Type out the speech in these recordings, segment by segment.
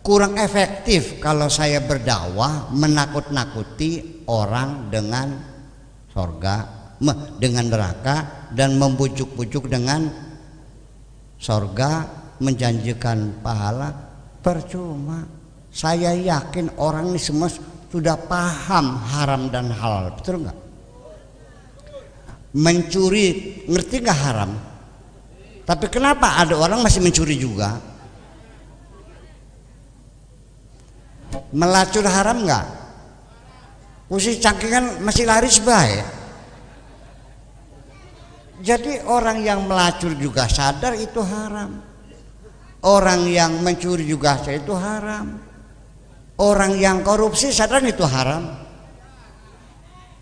kurang efektif kalau saya berdakwah menakut-nakuti orang dengan surga, dengan neraka, dan membujuk-bujuk dengan surga, menjanjikan pahala. Percuma. Saya yakin orang ini semua sudah paham haram dan halal, betul nggak? Mencuri, ngerti nggak haram? Tapi kenapa ada orang masih mencuri juga? Melacur haram nggak? Kursi cangkingan masih laris baik. Jadi orang yang melacur juga sadar itu haram. Orang yang mencuri juga sadar itu haram. Orang yang korupsi sadar itu haram.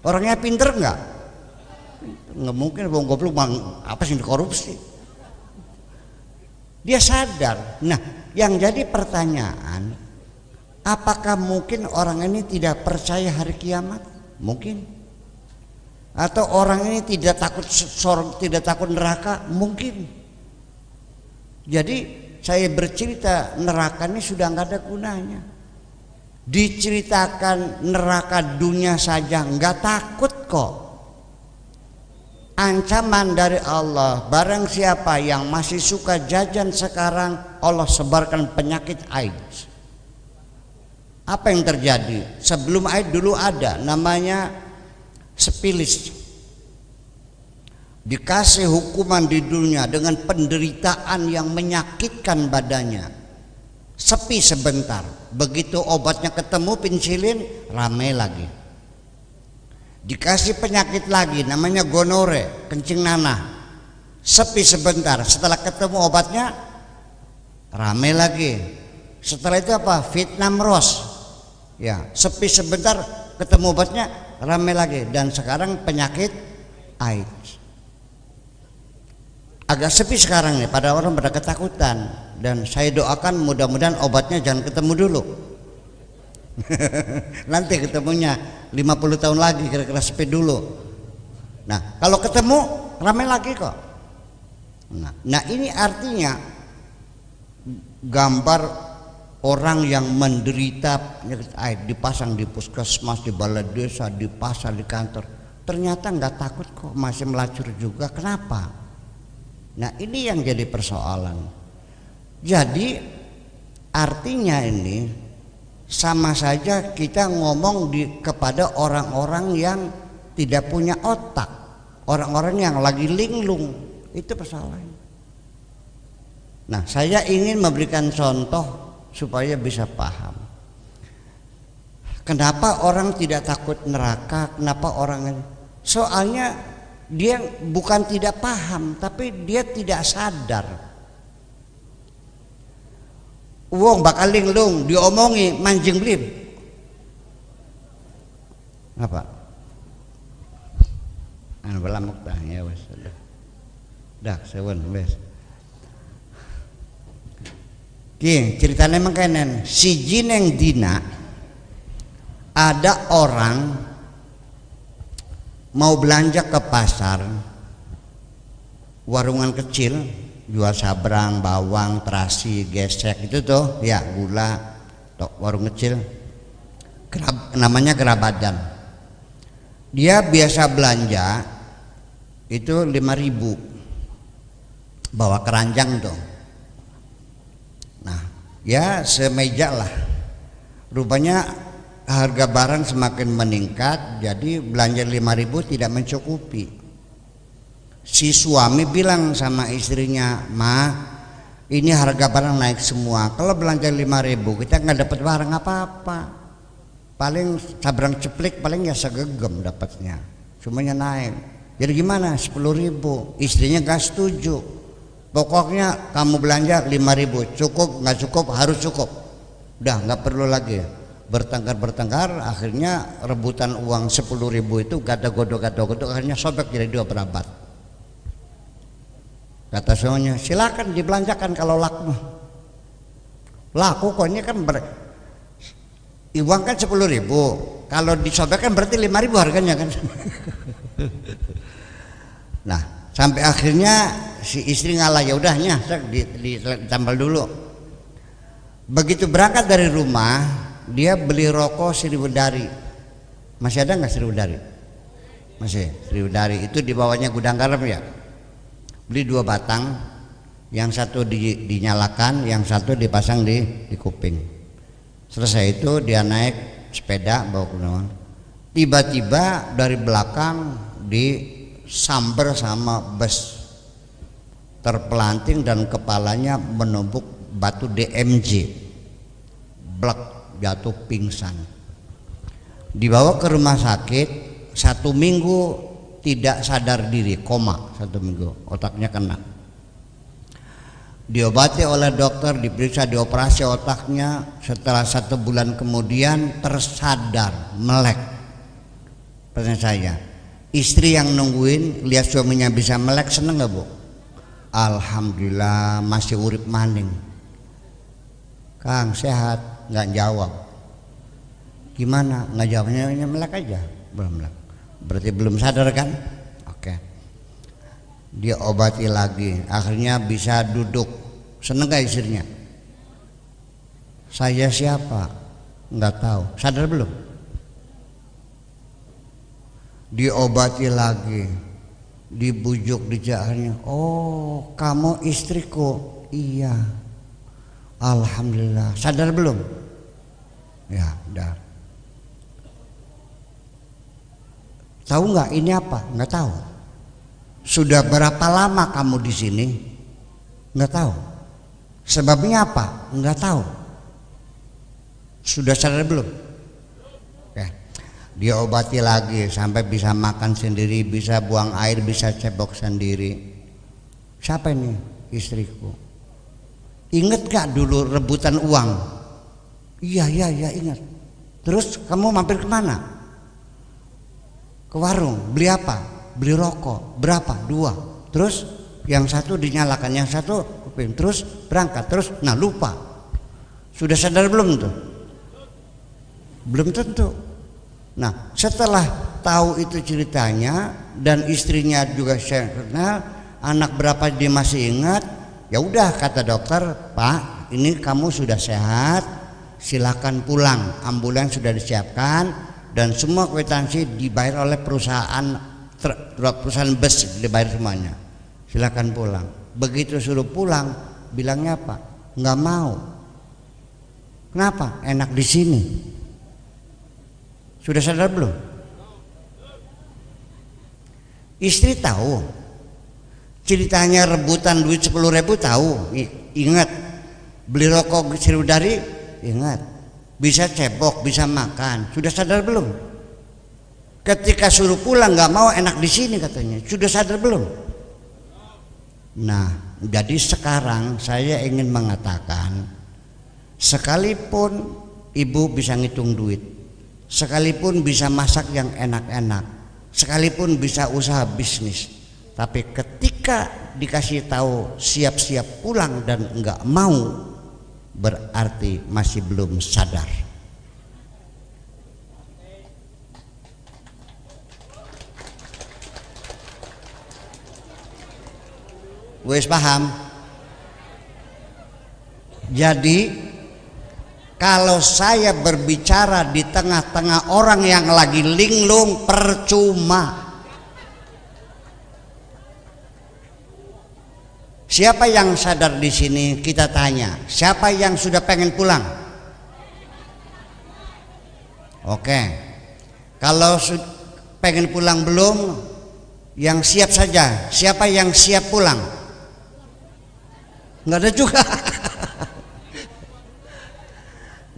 Orangnya pinter nggak? Nggak mungkin bang goblok bang apa sih korupsi? Dia sadar. Nah, yang jadi pertanyaan, apakah mungkin orang ini tidak percaya hari kiamat? Mungkin. Atau orang ini tidak takut tidak takut neraka? Mungkin. Jadi saya bercerita neraka ini sudah nggak ada gunanya. Diceritakan neraka dunia saja nggak takut kok. Ancaman dari Allah, barang siapa yang masih suka jajan sekarang, Allah sebarkan penyakit AIDS. Apa yang terjadi? Sebelum AIDS dulu ada namanya sepilis. Dikasih hukuman di dunia dengan penderitaan yang menyakitkan badannya. Sepi sebentar, begitu obatnya ketemu pensilin, ramai lagi. Dikasih penyakit lagi namanya gonore, kencing nanah. Sepi sebentar, setelah ketemu obatnya ramai lagi. Setelah itu apa? Vietnam Rose. Ya, sepi sebentar, ketemu obatnya ramai lagi. Dan sekarang penyakit AIDS. Agak sepi sekarang nih, pada orang pada ketakutan, dan saya doakan mudah-mudahan obatnya jangan ketemu dulu. Nanti ketemunya 50 tahun lagi, kira-kira sepi dulu. Nah, kalau ketemu ramai lagi kok. Nah ini artinya gambar orang yang menderita penyakit AIDS dipasang di puskesmas, di balai desa, di pasar, di kantor. Ternyata nggak takut kok, masih melacur juga. Kenapa? Nah ini yang jadi persoalan. Jadi artinya ini sama saja kita ngomong kepada orang-orang yang tidak punya otak, orang-orang yang lagi linglung. Itu persoalannya. Nah saya ingin memberikan contoh supaya bisa paham. Kenapa orang tidak takut neraka? Kenapa orang? Soalnya dia bukan tidak paham, tapi dia tidak sadar. Wong bakal linglung, diomongi manjing blim. Apa? Anu belamuk dah ya wes. Dah sewen wes. Ki ceritanya makanan si jineng dina ada orang mau belanja ke pasar, warungan kecil jual sabrang, bawang, terasi, gesek itu tuh ya, gula, warung kecil namanya Gerabadan. Dia biasa belanja itu 5.000 bawa keranjang tuh. Nah ya semeja lah. Rupanya harga barang semakin meningkat, jadi belanja 5.000 tidak mencukupi. Si suami bilang sama istrinya, "Ma, ini harga barang naik semua. Kalau belanja 5.000 kita nggak dapat barang apa-apa. Paling sabrang ceplik paling ya segegem dapatnya. Semuanya naik. Jadi gimana? 10.000." Istrinya nggak setuju. Pokoknya kamu belanja 5.000, cukup nggak cukup harus cukup. Udah nggak perlu lagi. Bertengkar, akhirnya rebutan uang 10.000 itu gado-godo akhirnya sobek jadi 2 berabat. Kata suaminya, silakan dibelanjakan kalau laku. Laku kok ini kan uang kan 10.000, kalau disobek kan berarti 5.000 harganya kan. Nah sampai akhirnya si istri ngalah, ya udahnya ditambal dulu. Begitu berangkat dari rumah, dia beli rokok Sriwedari. Masih ada nggak Sriwedari? Masih. Sriwedari itu di bawahnya gudang garam ya. Beli 2 batang, yang satu dinyalakan, yang satu dipasang di kuping. Selesai itu dia naik sepeda bawa ke rumah. Tiba-tiba dari belakang disamber sama bus, terpelanting dan kepalanya menumpuk batu DMJ, blek, jatuh pingsan. Dibawa ke rumah sakit, 1 minggu tidak sadar diri, koma 1 minggu, otaknya kena. Diobati oleh dokter, diperiksa, dioperasi otaknya. Setelah 1 bulan kemudian tersadar, melek. Pertanyaan saya, istri yang nungguin lihat suaminya bisa melek, seneng nggak bu? Alhamdulillah masih urip maning. Kang sehat, nggak jawab. Gimana? Nggak jawabnya, melek aja, belum melek. Berarti belum sadar kan? Oke. Dia obati lagi, akhirnya bisa duduk. Seneng gak istrinya? Saya siapa? Nggak tahu. Sadar belum? Diobati lagi, dibujuk, dijaharnya. Oh, kamu istriku? Iya. Alhamdulillah. Sadar belum? Ya, udah. Tahu nggak ini apa? Nggak tahu. Sudah berapa lama kamu di sini? Nggak tahu. Sebabnya apa? Nggak tahu. Sudah sadar belum? Oke. Dia obati lagi sampai bisa makan sendiri, bisa buang air, bisa cebok sendiri. Siapa ini? Istriku. Ingat gak dulu rebutan uang? Iya ingat. Terus kamu mampir kemana? Ke warung. Beli apa? Beli rokok. Berapa? 2. Terus yang satu dinyalakan, yang satu kuping. Terus berangkat. Terus lupa. Sudah sadar belum tuh? Belum tentu. Nah, setelah tahu itu ceritanya dan istrinya juga saya kenal, anak berapa dia masih ingat, ya udah kata dokter, Pak, ini kamu sudah sehat, silakan pulang. Ambulans sudah disiapkan dan semua kwitansi dibayar oleh perusahaan bus, dibayar semuanya. Silakan pulang. Begitu suruh pulang, bilangnya apa? Nggak mau. Kenapa? Enak di sini. Sudah sadar belum? Istri tahu. Ceritanya rebutan duit 10.000 tahu. Ingat. Beli rokok Sriwedari, ingat. Bisa cebok, bisa makan. Sudah sadar belum? Ketika suruh pulang nggak mau, enak di sini katanya. Sudah sadar belum? Nah, jadi sekarang saya ingin mengatakan, sekalipun ibu bisa ngitung duit, sekalipun bisa masak yang enak-enak, sekalipun bisa usaha bisnis, tapi ketika dikasih tahu siap-siap pulang dan enggak mau, berarti masih belum sadar. Wes paham? Jadi kalau saya berbicara di tengah-tengah orang yang lagi linglung, percuma. Siapa yang sadar di sini? Kita tanya. Siapa yang sudah pengen pulang? Oke. Kalau pengen pulang belum? Yang siap saja. Siapa yang siap pulang? Nggak ada juga.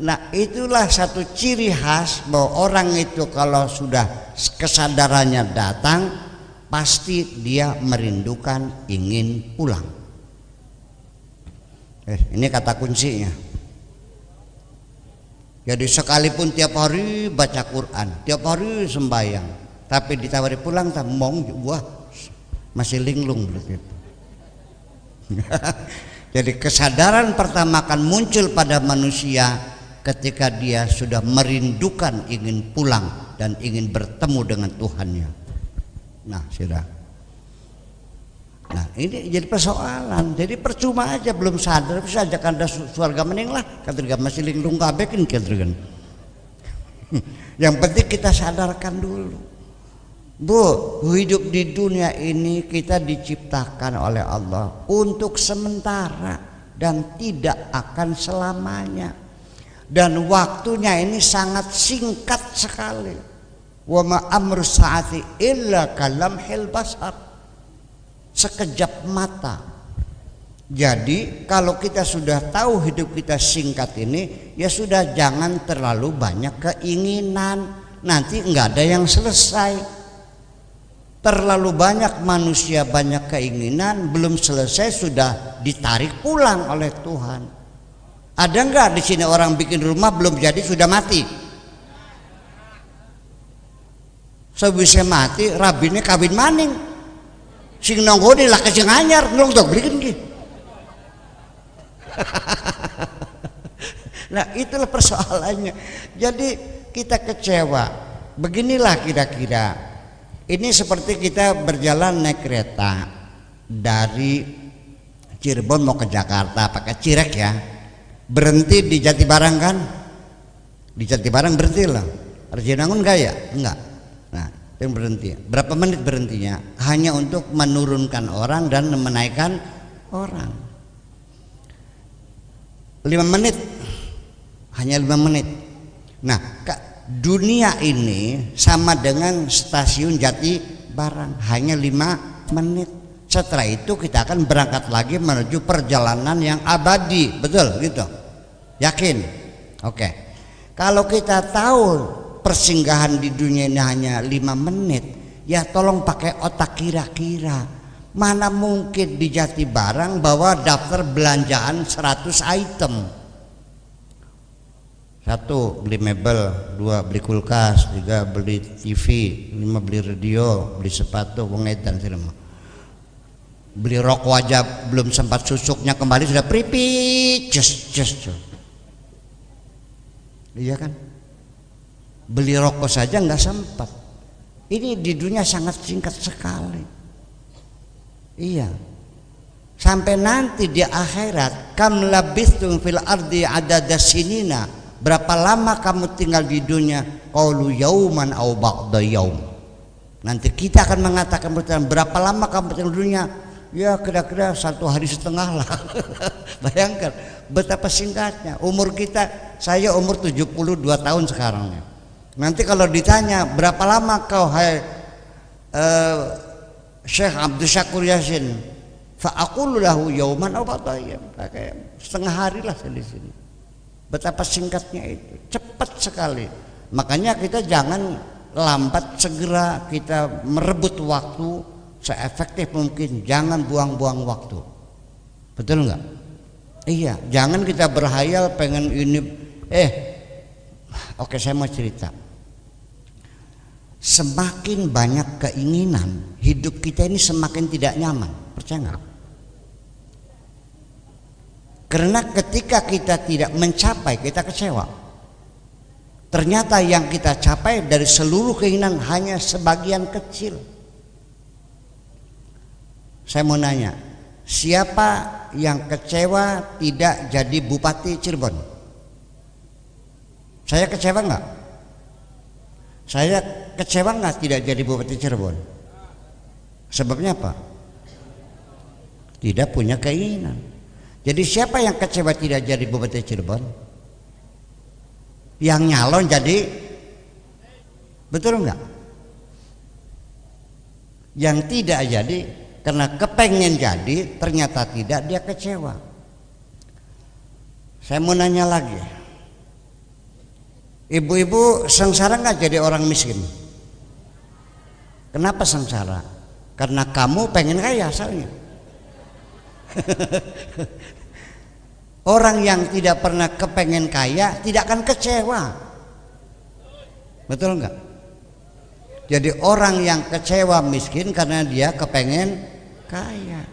Nah, itulah satu ciri khas bahwa orang itu kalau sudah kesadarannya datang, pasti dia merindukan, ingin pulang. Ini kata kuncinya. Jadi sekalipun tiap hari baca Quran, tiap hari sembahyang, tapi ditawari pulang tak mau, wah masih linglung begitu. Jadi kesadaran pertama akan muncul pada manusia ketika dia sudah merindukan, ingin pulang dan ingin bertemu dengan Tuhannya. Nah, sudah. Nah, ini jadi persoalan. Jadi percuma aja belum sadar bisa aja kada surga mending lah kadang masih linglung kabeh kan kadang. Yang penting kita sadarkan dulu. Bu, hidup di dunia ini kita diciptakan oleh Allah untuk sementara dan tidak akan selamanya. Dan waktunya ini sangat singkat sekali. Wa ma amru saati illa kalamhil basar. Sekejap mata. Jadi kalau kita sudah tahu hidup kita singkat ini, ya sudah jangan terlalu banyak keinginan. Nanti enggak ada yang selesai. Terlalu banyak manusia banyak keinginan, belum selesai sudah ditarik pulang oleh Tuhan. Ada enggak di sini orang bikin rumah belum jadi sudah mati? Sebisa mati rabine kawin maning. Sing nonggone lah kesing anyar nulung tok belikin ki. Nah, itulah persoalannya. Jadi kita kecewa. Beginilah kira-kira. Ini seperti kita berjalan naik kereta dari Cirebon mau ke Jakarta pakai Cirek ya. Berhenti di Jatibarang kan? Di Jatibarang berhenti lah. Rajanangun enggak ya? Enggak. Nah, yang berhenti. Berapa menit berhentinya? Hanya untuk menurunkan orang dan menaikkan orang. 5 menit. Hanya 5 menit. Nah, dunia ini sama dengan stasiun Jatibarang, hanya 5 menit. Setelah itu kita akan berangkat lagi menuju perjalanan yang abadi, betul gitu? Yakin? Oke. Kalau kita tahu persinggahan di dunia ini hanya 5 menit, ya tolong pakai otak kira-kira. Mana mungkin di Jatibarang bawa daftar belanjaan 100 item. 1 beli mebel, 2 beli kulkas, 3 beli TV, 5 beli radio, beli sepatu, wong edan sirema. Beli rokok aja belum sempat susuknya kembali sudah pripit, just. Iya kan? Beli rokok saja nggak sempat. Ini di dunia sangat singkat sekali. Iya. Sampai nanti di akhirat, kam labithum fil ardi adada sinina. Berapa lama kamu tinggal di dunia? Qaulu yauman au ba'da yaum. Nanti kita akan mengatakan berapa lama kamu tinggal di dunia? Ya kira-kira 1 hari setengah lah. Bayangkan betapa singkatnya umur kita. Saya umur 72 tahun sekarang. Nanti kalau ditanya berapa lama kau hai Syekh Abdul Syakur Yasin, fa aqulu lahu yauman aw ba'da yaum. Setengah hari lah di sini. Betapa singkatnya itu, cepat sekali. Makanya kita jangan lambat, segera kita merebut waktu seefektif mungkin. Jangan buang-buang waktu. Betul enggak? Iya, jangan kita berhayal pengen ini. Oke, saya mau cerita. Semakin banyak keinginan, hidup kita ini semakin tidak nyaman. Percaya enggak? Karena ketika kita tidak mencapai, kita kecewa. Ternyata yang kita capai dari seluruh keinginan hanya sebagian kecil. Saya mau nanya, siapa yang kecewa tidak jadi Bupati Cirebon? Saya kecewa enggak? Saya kecewa enggak tidak jadi Bupati Cirebon? Sebabnya apa? Tidak punya keinginan. Jadi siapa yang kecewa tidak jadi Bupati Cirebon? Yang nyalon jadi, betul enggak? Yang tidak jadi karena kepengen jadi ternyata tidak, dia kecewa. Saya mau nanya lagi, ibu-ibu sengsara enggak jadi orang miskin? Kenapa sengsara? Karena kamu pengen kaya asalnya. Orang yang tidak pernah kepengen kaya tidak akan kecewa. Betul enggak? Jadi orang yang kecewa miskin karena dia kepengen kaya.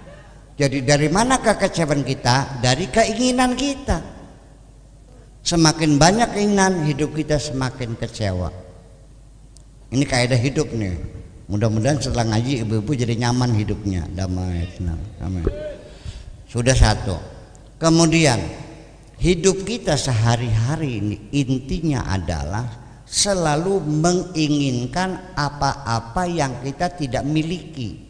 Jadi dari mana kekecewaan kita? Dari keinginan kita. Semakin banyak keinginan, hidup kita semakin kecewa. Ini kaidah hidup nih. Mudah-mudahan setelah ngaji ibu-ibu jadi nyaman hidupnya, damai, tenang. Amin. Sudah satu. Kemudian hidup kita sehari-hari ini intinya adalah selalu menginginkan apa-apa yang kita tidak miliki.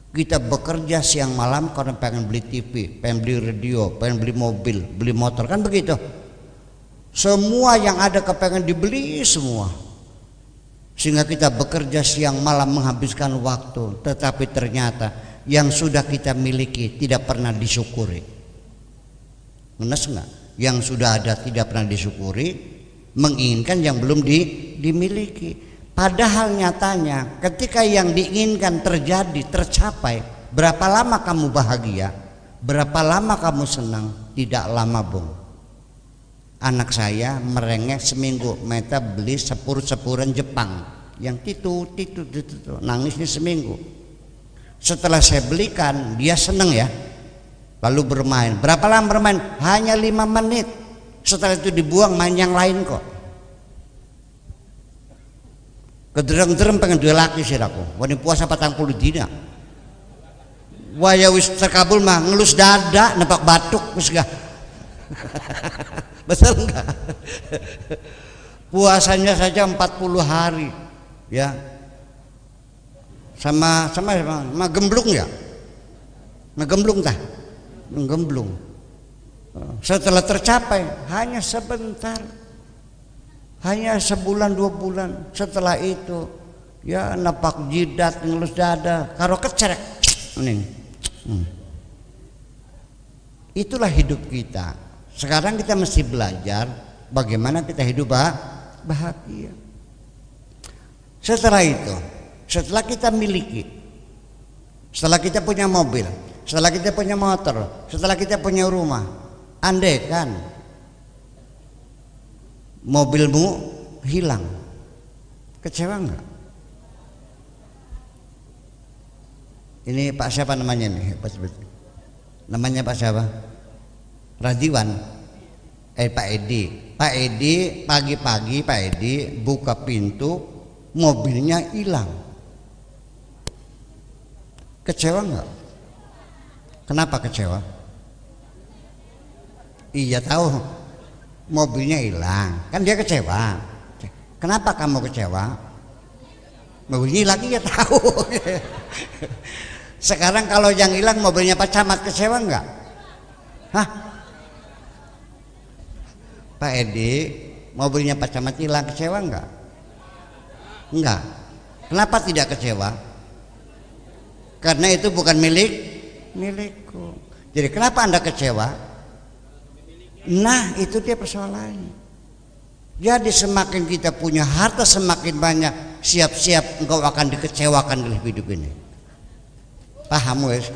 Kita bekerja siang malam karena pengen beli TV, pengen beli radio, pengen beli mobil, beli motor, kan begitu. Semua yang ada kepengen dibeli semua. Sehingga kita bekerja siang malam menghabiskan waktu, tetapi ternyata yang sudah kita miliki tidak pernah disyukuri. Ngenes enggak? Yang sudah ada tidak pernah disyukuri, menginginkan yang belum dimiliki. Padahal nyatanya ketika yang diinginkan terjadi, tercapai, berapa lama kamu bahagia? Berapa lama kamu senang? Tidak lama, Bung. Anak saya merengek seminggu, Meta beli sepur-sepuran Jepang yang titu, nangisnya seminggu. Setelah saya belikan, dia senang ya, lalu bermain. Berapa lama bermain? Hanya 5 menit. Setelah itu dibuang, main yang lain kok. Kedereng-dereng pengen dua laki sih aku. Wani puasa 40 dina. Waya wis terkabul mah ngelus dada, nepak batuk wis gak. Betul enggak? Puasanya saja 40 hari, ya. Sama gemblung ya. Gemblung tah. Gemblung. Setelah tercapai hanya sebentar. Hanya sebulan 2 bulan. Setelah itu ya napak jidat, ngelus dada, karo kecerek. Itulah hidup kita. Sekarang kita mesti belajar bagaimana kita hidup bahagia. Setelah itu, setelah kita miliki, setelah kita punya mobil, setelah kita punya motor, setelah kita punya rumah, andai kan mobilmu hilang, kecewa enggak? Ini Pak siapa namanya nih? Namanya Pak siapa? Radiwan. Pak Edi. Pak Edi pagi-pagi Pak Edi buka pintu, mobilnya hilang. Kecewa enggak? Kenapa kecewa? Iya tahu. Mobilnya hilang, kan dia kecewa. Kenapa kamu kecewa? Mobilnya hilang, ya tahu. Sekarang kalau yang hilang mobilnya Pak Camat, kecewa enggak? Hah? Pak Edi, mobilnya Pak Camat hilang, kecewa enggak? Enggak. Kenapa tidak kecewa? Karena itu bukan milikku. Jadi kenapa Anda kecewa? Nah, itu dia persoalannya. Jadi semakin kita punya harta semakin banyak, siap-siap engkau akan dikecewakan dalam hidup ini. Paham wes?